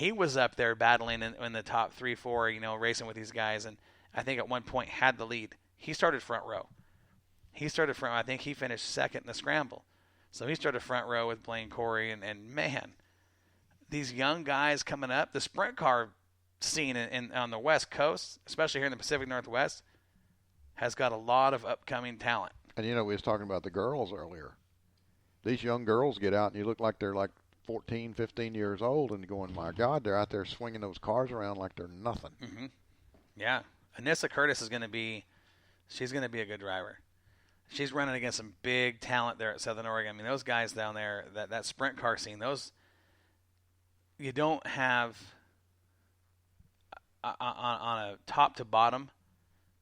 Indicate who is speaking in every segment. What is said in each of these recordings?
Speaker 1: he was up there battling in the top 3, 4, racing with these guys, and I think at one point had the lead. He started front row. I think he finished second in the scramble. So he started front row with Blaine Corey, and man, these young guys coming up, the sprint car scene on the West Coast, especially here in the Pacific Northwest, has got a lot of upcoming talent.
Speaker 2: And, we was talking about the girls earlier. These young girls get out, and you look like they're like 14, 15 years old, and going, my God, they're out there swinging those cars around like they're nothing.
Speaker 1: Mm-hmm. Yeah. Anissa Curtis she's going to be a good driver. She's running against some big talent there at Southern Oregon. I mean, those guys down there, that sprint car scene, you don't have on a top to bottom,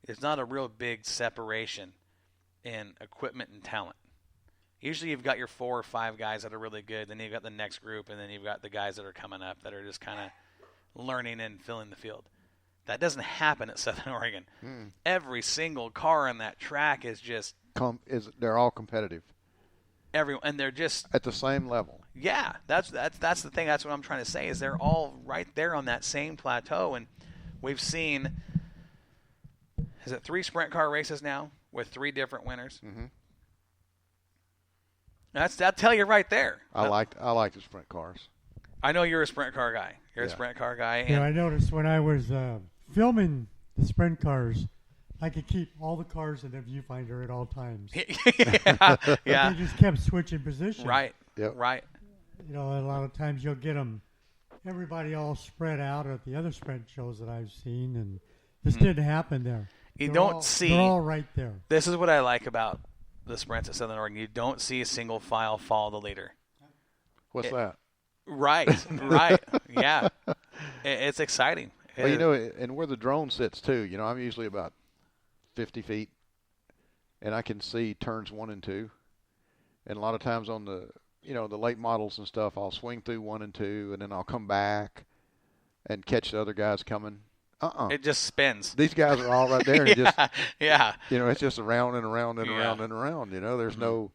Speaker 1: there's not a real big separation in equipment and talent. Usually you've got your 4 or 5 guys that are really good, then you've got the next group, and then you've got the guys that are coming up that are just kind of learning and filling the field. That doesn't happen at Southern Oregon. Every single car on that track is just
Speaker 2: they're all competitive.
Speaker 1: Everyone, and they're just
Speaker 2: at the same level.
Speaker 1: Yeah, that's the thing. That's what I'm trying to say is they're all right there on that same plateau, and we've seen, is it 3 sprint car races now with 3 different winners?
Speaker 2: Mm-hmm.
Speaker 1: That'll tell you right there.
Speaker 2: I like the sprint cars.
Speaker 1: I know you're a sprint car guy. You're a sprint car guy. And
Speaker 3: I noticed when I was filming the sprint cars, I could keep all the cars in the viewfinder at all times.
Speaker 1: yeah.
Speaker 3: They just kept switching positions.
Speaker 1: Right.
Speaker 2: Yep.
Speaker 1: Right.
Speaker 3: A lot of times you'll get them, everybody all spread out at the other sprint shows that I've seen, and this didn't happen there.
Speaker 1: They're
Speaker 3: all right there.
Speaker 1: This is what I like about the sprints at Southern Oregon. You don't see a single file follow the leader.
Speaker 2: What's that?
Speaker 1: Right. Yeah. It's exciting.
Speaker 2: Well, and where the drone sits too, I'm usually about 50 feet, and I can see turns 1 and 2. And a lot of times on the, the late models and stuff, I'll swing through 1 and 2, and then I'll come back and catch the other guys coming.
Speaker 1: It just spins.
Speaker 2: These guys are all right there. And
Speaker 1: yeah.
Speaker 2: It's just around and around and around and around. There's no,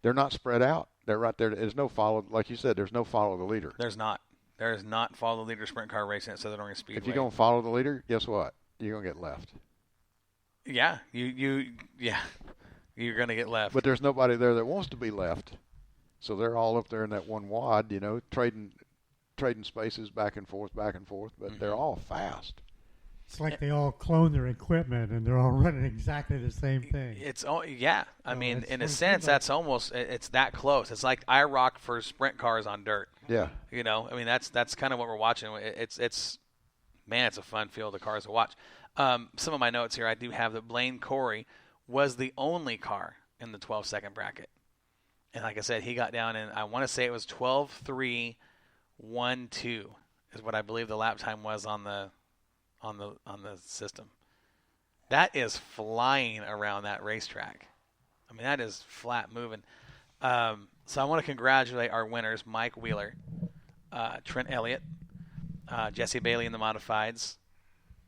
Speaker 2: they're not spread out. They're right there. There's no follow, like you said, there's no follow the leader.
Speaker 1: There's not. There is not follow the leader sprint car racing at Southern Oregon Speedway.
Speaker 2: If you're going to follow the leader, guess what? You're going to get left.
Speaker 1: Yeah. You're going to get left.
Speaker 2: But there's nobody there that wants to be left. So they're all up there in that one wad, trading spaces back and forth, but they're all fast.
Speaker 3: It's like they all clone their equipment and they're all running exactly the same thing.
Speaker 1: I mean, in a sense, that's almost, it's that close. It's like IROC for sprint cars on dirt.
Speaker 2: Yeah.
Speaker 1: I mean, that's kind of what we're watching. It's a fun field of cars to watch. Some of my notes here, I do have that Blaine Corey was the only car in the 12-second bracket. And like I said, he got down in, I want to say it was 12.312 is what I believe the lap time was on the system. That is flying around that racetrack. I mean, that is flat moving. So I want to congratulate our winners, Mike Wheeler, Trent Elliott, Jesse Bailey in the modifieds,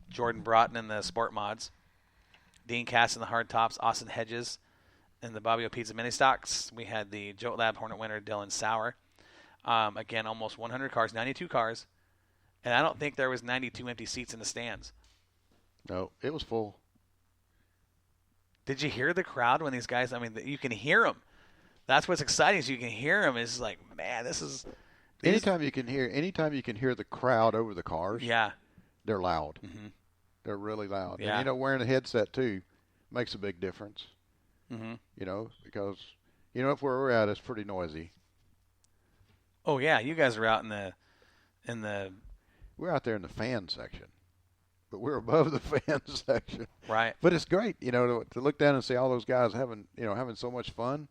Speaker 1: Jordan Broughton in the sport mods, Dean Cass in the hard tops, Austin Hedges in the Bobbio Pizza mini stocks. We had the Joe Lab Hornet winner, Dylan Sauer. Again, almost 100 cars, 92 cars. And I don't think there was 92 empty seats in the stands.
Speaker 2: No, it was full.
Speaker 1: Did you hear the crowd when these guys, I mean, you can hear them. That's what's exciting is you can hear them. It's like, man, this is.
Speaker 2: Anytime you can hear the crowd over the cars.
Speaker 1: Yeah.
Speaker 2: They're loud.
Speaker 1: Mm-hmm.
Speaker 2: They're really loud.
Speaker 1: Yeah.
Speaker 2: And, wearing a headset too makes a big difference.
Speaker 1: Mm-hmm.
Speaker 2: Because, if where we're at, it's pretty noisy.
Speaker 1: Oh yeah, you guys are out in the.
Speaker 2: We're out there in the fan section, but we're above the fan section.
Speaker 1: Right.
Speaker 2: But it's great, to look down and see all those guys having so much fun.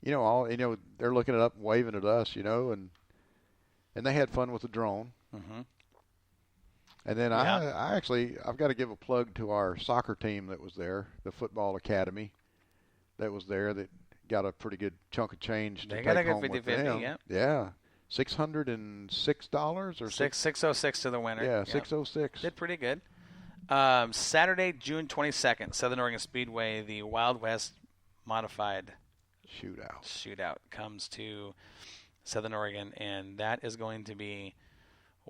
Speaker 2: They're looking it up and waving at us, and they had fun with the drone.
Speaker 1: Mm-hmm.
Speaker 2: And then I've got to give a plug to our soccer team that was there, the football academy that was there that got a pretty good chunk of change to take home with them.
Speaker 1: Yeah.
Speaker 2: Yeah. $606 or
Speaker 1: $606 to the winner.
Speaker 2: Yeah, yep. $606.
Speaker 1: Did pretty good. Saturday, June 22nd, Southern Oregon Speedway, the Wild West modified shootout comes to Southern Oregon, and that is going to be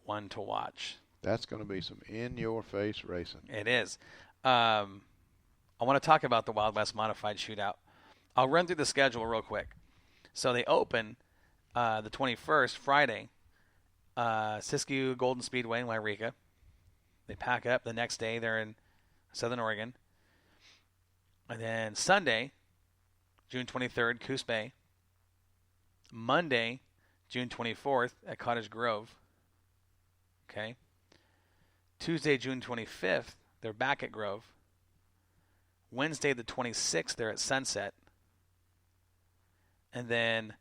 Speaker 1: one to watch.
Speaker 2: That's going to be some in-your-face racing.
Speaker 1: It is. I want to talk about the Wild West Modified Shootout. I'll run through the schedule real quick. So they open the 21st, Friday, Siskiyou Golden Speedway in Wairika. They pack up. The next day, they're in Southern Oregon. And then Sunday, June 23rd, Coos Bay. Monday, June 24th at Cottage Grove. Okay. Tuesday, June 25th, they're back at Grove. Wednesday, the 26th, they're at Sunset. And then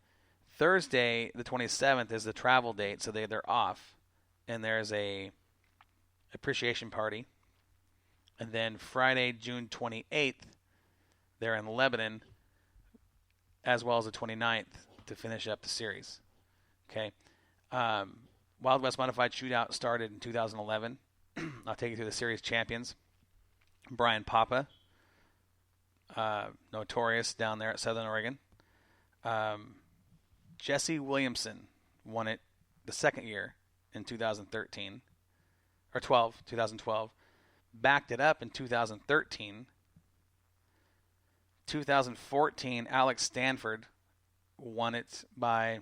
Speaker 1: Thursday, the 27th, is the travel date, so they're off. And there's a appreciation party. And then Friday, June 28th, they're in Lebanon, as well as the 29th to finish up the series. Okay. Wild West Modified Shootout started in 2011. I'll take you through the series champions. Brian Papa, notorious down there at Southern Oregon. Jesse Williamson won it the second year in 2013, or 2012. Backed it up in 2013. 2014, Alex Stanford won it by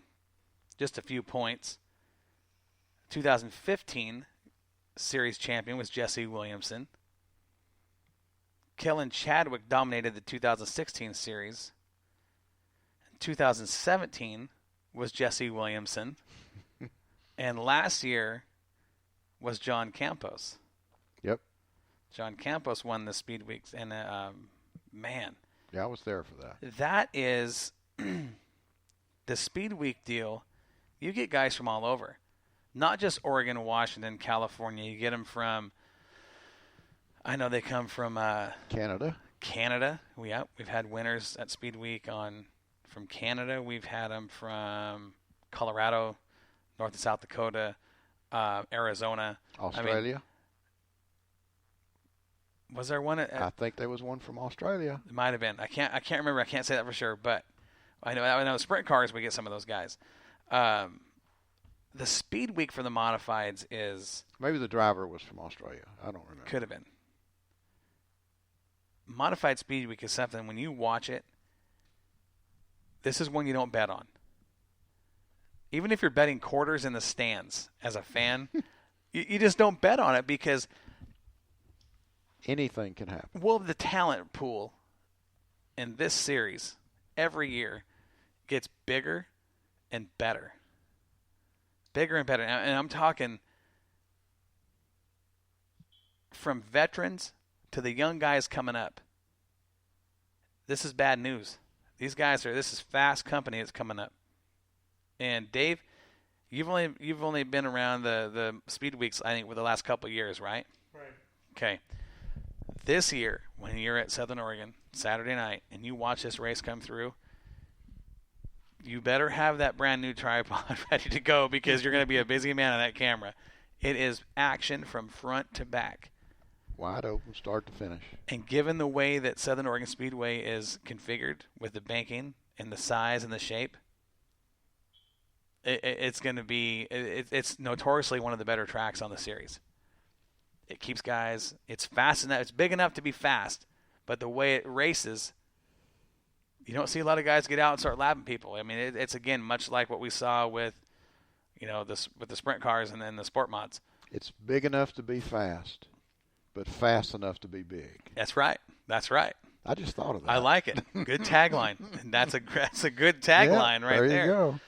Speaker 1: just a few points. 2015 series champion was Jesse Williamson. Kellen Chadwick dominated the 2016 series. 2017 was Jesse Williamson. And last year was John Campos.
Speaker 2: Yep.
Speaker 1: John Campos won the Speedweeks. And, man.
Speaker 2: Yeah, I was there for that.
Speaker 1: That is the Speedweek deal. You get guys from all over. Not just Oregon, Washington, California. You get them from, I know they come from
Speaker 2: Canada.
Speaker 1: Yeah, we've had winners at Speedweek from Canada. We've had them from Colorado, North and South Dakota, Arizona.
Speaker 2: Australia.
Speaker 1: I mean, was there one?
Speaker 2: I think there was one from Australia.
Speaker 1: It might have been. I can't remember. I can't say that for sure, but I know sprint cars, we get some of those guys. The Speed Week for the modifieds is...
Speaker 2: Maybe the driver was from Australia. I don't remember.
Speaker 1: Could have been. Modified Speed Week is something, when you watch it, this is one you don't bet on. Even if you're betting quarters in the stands as a fan, you just don't bet on it because...
Speaker 2: Anything can happen.
Speaker 1: Well, the talent pool in this series every year gets bigger and better. Bigger and better. And I'm talking from veterans to the young guys coming up. This is bad news. This is fast company that's coming up. And Dave, you've only been around the Speed Weeks, I think, with the last couple of years, right?
Speaker 3: Right.
Speaker 1: Okay. This year, when you're at Southern Oregon, Saturday night, and you watch this race come through, you better have that brand new tripod ready to go because you're going to be a busy man on that camera. It is action from front to back.
Speaker 2: Wide open, start to finish.
Speaker 1: And given the way that Southern Oregon Speedway is configured with the banking and the size and the shape, it's going to be it's notoriously one of the better tracks on the series. It keeps guys. It's fast enough. It's big enough to be fast, but the way it races, you don't see a lot of guys get out and start lapping people. I mean, it's again much like what we saw with, with the sprint cars and then the sport mods.
Speaker 2: It's big enough to be fast, but fast enough to be big.
Speaker 1: That's right.
Speaker 2: I just thought of that.
Speaker 1: I like it. Good tagline. And that's a good tagline right there.
Speaker 2: There you
Speaker 1: go.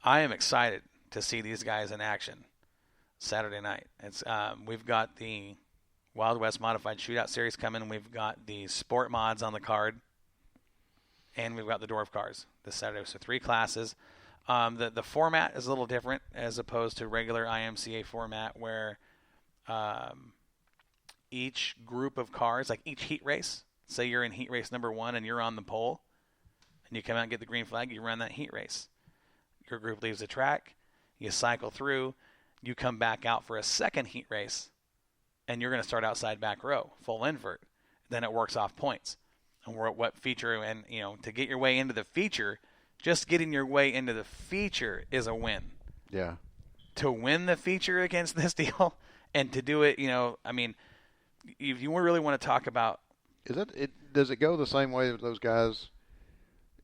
Speaker 1: I am excited to see these guys in action Saturday night. It's we've got the Wild West Modified Shootout Series coming. We've got the sport mods on the card, and we've got the dwarf cars this Saturday. So 3 classes. The format is a little different as opposed to regular IMCA format, where each group of cars, like each heat race, say you're in heat race number 1 and you're on the pole, and you come out and get the green flag, you run that heat race. Your group leaves the track, you cycle through, you come back out for a second heat race, and you're going to start outside back row, full invert. Then it works off points. And we're at what feature, and to get your way into the feature, just getting your way into the feature is a win.
Speaker 2: Yeah.
Speaker 1: to win the feature against this deal and to do it, I mean, if you really want to talk about.
Speaker 2: Does it go the same way that those guys,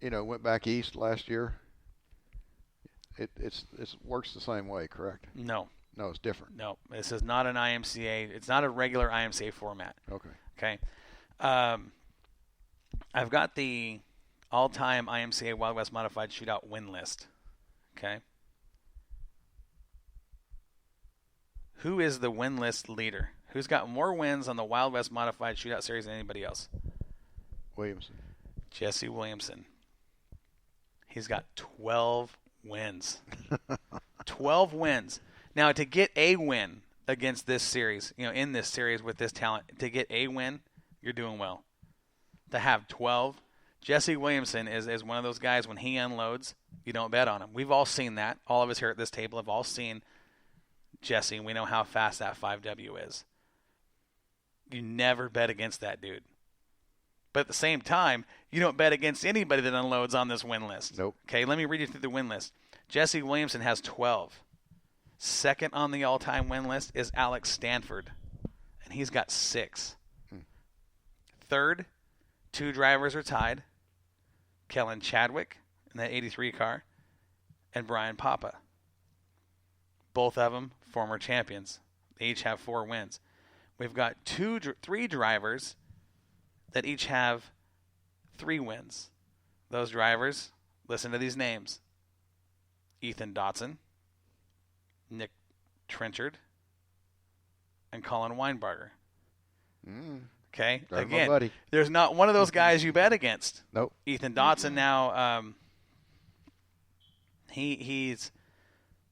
Speaker 2: went back east last year? It works the same way, correct?
Speaker 1: No.
Speaker 2: No, it's different.
Speaker 1: No, this is not an IMCA. It's not a regular IMCA format. Okay. I've got the all-time IMCA Wild West Modified Shootout win list. Okay. Who is the win list leader? Who's got more wins on the Wild West Modified Shootout Series than anybody else?
Speaker 2: Williamson.
Speaker 1: Jesse Williamson. He's got 12 wins. 12 wins. Now, to get a win against this series, in this series with this talent, to get a win, you're doing well. To have 12, Jesse Williamson is one of those guys, when he unloads, you don't bet on him. We've all seen that. All of us here at this table have all seen Jesse, and we know how fast that 5W is. You never bet against that dude. But at the same time, you don't bet against anybody that unloads on this win list.
Speaker 2: Nope.
Speaker 1: Okay, let me read you through the win list. Jesse Williamson has 12. Second on the all-time win list is Alex Stanford, and he's got 6. Third, 2 drivers are tied. Kellen Chadwick in that 83 car, and Brian Papa. Both of them former champions. They each have 4 wins. We've got 3 drivers that each have 3 wins. Those drivers, listen to these names: Ethan Dotson, Nick Trenchard, and Colin Weinbarger. Okay, again, there's not one of those guys you bet against.
Speaker 2: Nope.
Speaker 1: Ethan Dotson now, he's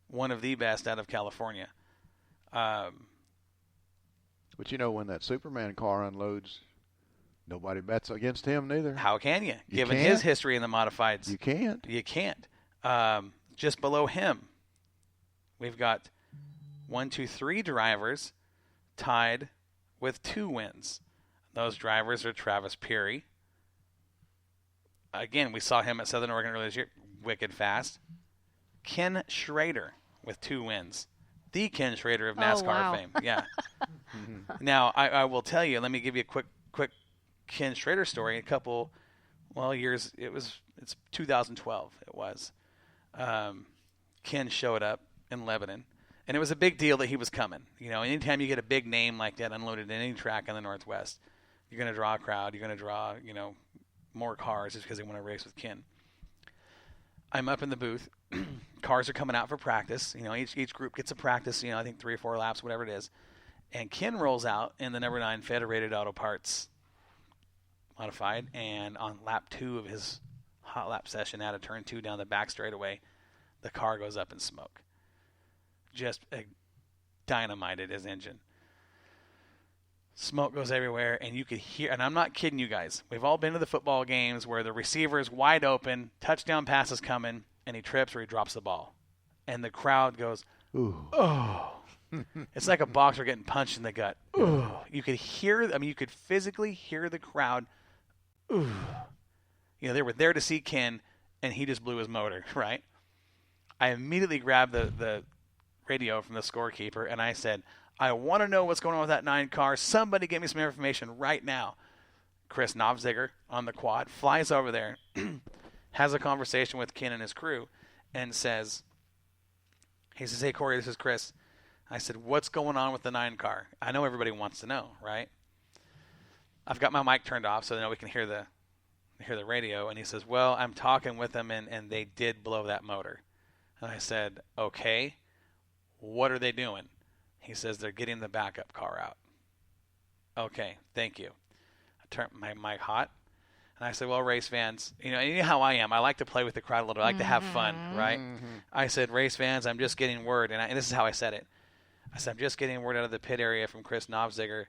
Speaker 1: one of the best out of California.
Speaker 2: But when that Superman car unloads, nobody bets against him neither.
Speaker 1: How can you? Given
Speaker 2: can't.
Speaker 1: his history in the modifieds.
Speaker 2: You can't.
Speaker 1: You can't. Just below him, we've got 3 drivers tied with 2 wins. Those drivers are Travis Peary. Again, we saw him at Southern Oregon earlier this year. Wicked fast. Ken Schrader with 2 wins. The Ken Schrader of NASCAR fame. Yeah. Now, I will tell you, let me give you a quick Ken Schrader story. A couple, years, it's 2012 it was. Ken showed up in Lebanon, and it was a big deal that he was coming. Anytime you get a big name like that unloaded in any track in the Northwest, you're going to draw a crowd. You're going to draw, more cars just because they want to race with Ken. I'm up in the booth. Cars are coming out for practice. Each group gets a practice, I think 3 or 4 laps, whatever it is. And Ken rolls out in the number 9 Federated Auto Parts modified, and on lap 2 of his hot lap session out of turn 2 down the back straightaway, the car goes up in smoke. Just dynamited his engine. Smoke goes everywhere, and you could hear, and I'm not kidding you guys, we've all been to the football games where the receiver is wide open, touchdown pass is coming, and he trips or he drops the ball. And the crowd goes,
Speaker 2: ooh.
Speaker 1: Oh. It's like a boxer getting punched in the gut. Ooh. You could hear, you could physically hear the crowd. Ooh. They were there to see Ken, and he just blew his motor, right? I immediately grabbed the radio from the scorekeeper, and I said, I want to know what's going on with that 9 car. Somebody get me some information right now. Chris Novziger on the quad flies over there, has a conversation with Ken and his crew, and says, hey, Corey, this is Chris. I said, what's going on with the 9 car? I know everybody wants to know, right? I've got my mic turned off so we can hear the radio. And he says, well, I'm talking with them, and they did blow that motor. And I said, okay, what are they doing? He says they're getting the backup car out. Okay, thank you. I turned my mic hot, and I said, well, race fans, you know how I am. I like to play with the crowd a little bit. I like to have fun, right? I said, race fans, I'm just getting word, and this is how I said it. I said, I'm just getting word out of the pit area from Chris Novziger.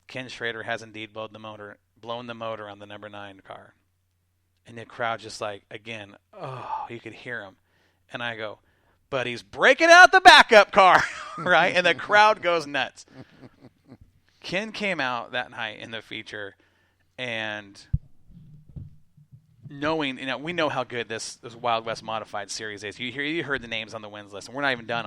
Speaker 1: Ken Schrader has indeed blown the motor on the number 9 car. And the crowd just again, you could hear him. And I go, but he's breaking out the backup car, right? And the crowd goes nuts. Ken came out that night in the feature, and knowing, we know how good this Wild West Modified series is. You heard the names on the wins list, and we're not even done